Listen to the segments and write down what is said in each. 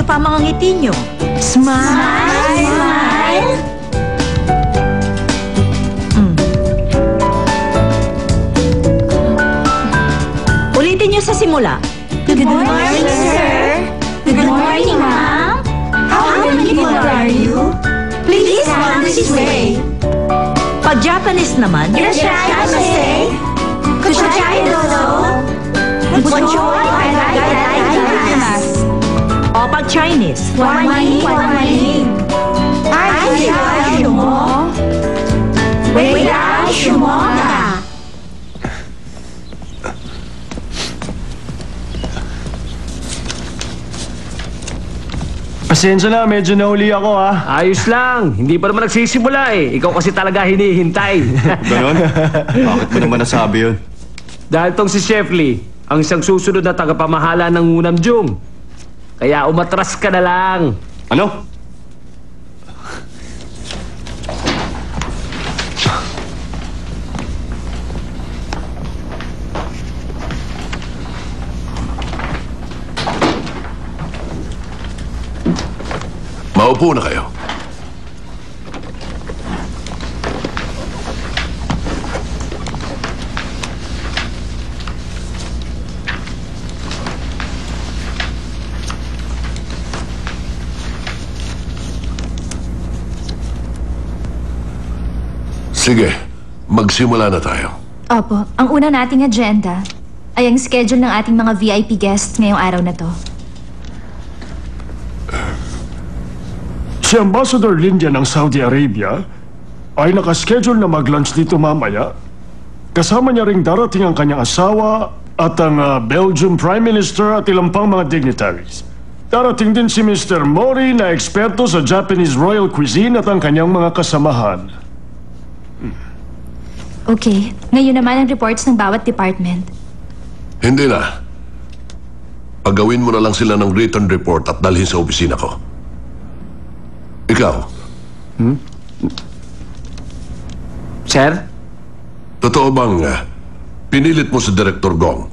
pa ang mga ngiti nyo. Smile! Smile! Ulitin nyo sa simula. Good morning, sir. Good morning, ma'am. How many people are you? Please come this way. Pag Japanese naman, Irashaimase. Kushai dozo. Bonjour, arigatou. o pag Chinese. Wanmaning. Ay, mo. Wait, shumonga. Pasensya na, medyo nahuli ako ha. Ayos lang. Hindi pa naman nagsisimula eh. Ikaw kasi talaga hinihintay. Ganon? Bakit mo naman nasabi yun? Dahil tong si Chef Lee, ang isang susunod na tagapamahala ng Unamjung. Kaya umatras ka na lang. Ano? Maupo na kayo. Sige, magsimula na tayo. Opo, ang una nating agenda ay ang schedule ng ating mga VIP guests ngayong araw na to. Si Ambassador Lindia ng Saudi Arabia ay nakaschedule na mag-lunch dito mamaya. Kasama niya ring darating ang kanyang asawa at ang Belgium Prime Minister at ilang pang mga dignitaries. Darating din si Mr. Mori na eksperto sa Japanese Royal Cuisine at ang kanyang mga kasamahan. Okay, ngayon naman ang reports ng bawat department. Hindi na. Pagawin mo na lang sila ng written report at dalhin sa opisina ko. Ikaw, Sir? totoo bang pinilit mo si Director Gong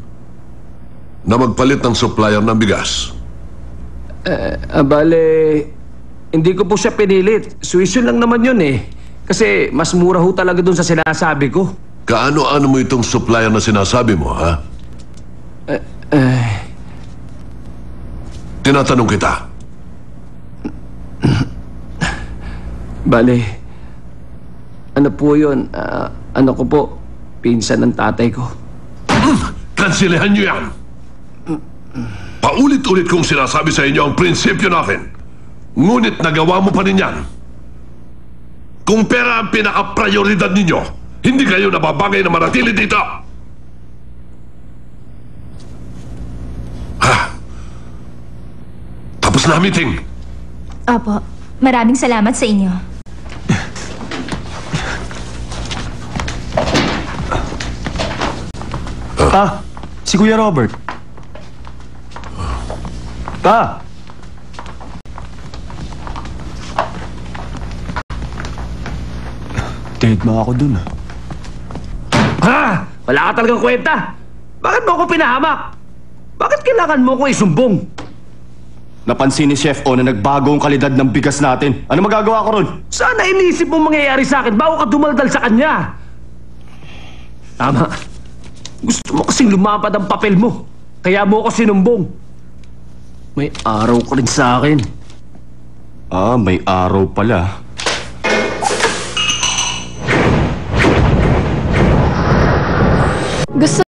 na magpalit ng supplier ng bigas? Bale, hindi ko po siya pinilit. Suwisyon lang naman yun eh. Kasi mas mura ho talaga dun sa sinasabi ko. Kaano-ano mo itong supplier na sinasabi mo, ha? Tinatanong kita. Bale, ano po yun? Ano ko po, pinsan ng tatay ko. Kansilehan niyo yan! Paulit-ulit kong sinasabi sa inyo ang prinsipyo natin. Ngunit nagawa mo pa rin yan. Kung pera ang pinaka-prioridad ninyo, hindi kayo nababagay na manatili dito. Ha? Tapos na ang meeting. Opo, maraming salamat sa inyo. Pa, si Kuya Robert. Pa! Dead ma ako dun Ha? Wala ka talagang kwenta. Bakit mo ako pinahamak? Bakit kailangan mo ko isumbong? Napansin ni Chef O na nagbago ang kalidad ng bigas natin. Ano magagawa ko ron? Sana inisip mo mangyayari sa akin bago ka dumaldal sa kanya. Tama. Gusto mo kasing lumapad ang papel mo. Kaya mo ako sinumbong. May araw ka rin sa akin. May araw pala. Gusto